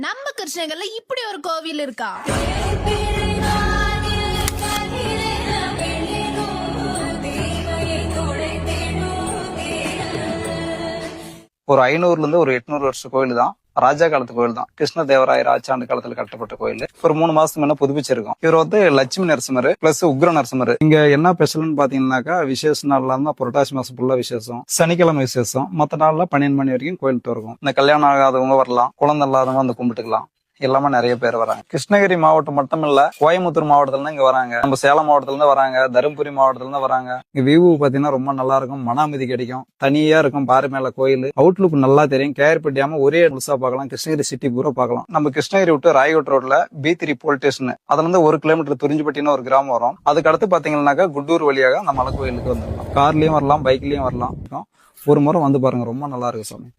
நம்ம கிருஷ்ணகிரில இப்படி ஒரு கோவில் இருக்கா? ஒரு 500ல இருந்து ஒரு 800 வருஷ கோயில் தான். ராஜா காலத்து கோயில் தான். கிருஷ்ணதேவராயர் ஆட்சியாண்டு காலத்துல கட்டப்பட்ட கோயில். ஒரு 3 மாசத்துக்கு முன்ன புதுப்பிச்சிருக்கோம். இவர் லட்சுமி நரசிம்மர் பிளஸ் உக்ர நரசிம்மர். இங்க என்ன ஸ்பெஷல்னு பாத்தீங்கன்னாக்கா, விசேஷ நாள்ல இருந்தா புரட்டாசி மாசம் ஃபுல்லா விசேஷம், சனிக்கிழமை விசேஷம், மத்த நாள்ல 12 மணி வரைக்கும் கோயில் திறக்கும். இந்த கல்யாணம் ஆகாதவங்க வரலாம், குழந்தை இல்லாதவங்க வந்து கும்பிட்டுக்கலாம். எல்லாமே நிறைய பேர் வராங்க. கிருஷ்ணகிரி மாவட்டம் மட்டும் இல்ல, கோயம்புத்தூர் மாவட்டத்துல இருந்து இங்க வராங்க, நம்ம சேலம் மாவட்டத்துல இருந்து வராங்க, தருமபுரி மாவட்டத்துல இருந்து வராங்க. இங்க வியூ பாத்தீங்கன்னா ரொம்ப நல்லா இருக்கும், மன அமைதி கிடைக்கும், தனியா இருக்கும், பாறை மேல கோயில், அவுட்லுக் நல்லா தெரியும். கேர்பட்டியாம ஒரே முழுசா பார்க்கலாம், கிருஷ்ணகிரி சிட்டி பூரா பார்க்கலாம். நம்ம கிருஷ்ணகிரி விட்டு ராயகோட் ரோட்ல B3 போலீஸ் ஸ்டேஷன், அதுல இருந்து 1 கிலோமீட்டர் துறிஞ்சிப்பட்டின்னு ஒரு கிராமம் வரும். அதுக்கு அடுத்து பாத்தீங்கன்னாக்கா குட்டூர் வழியாக நம்ம மலை கோயிலுக்கு வந்துடலாம். கார்லயும் வரலாம், பைக்லயும் வரலாம். ஒரு முறை வந்து பாருங்க, ரொம்ப நல்லா இருக்கு சாமி.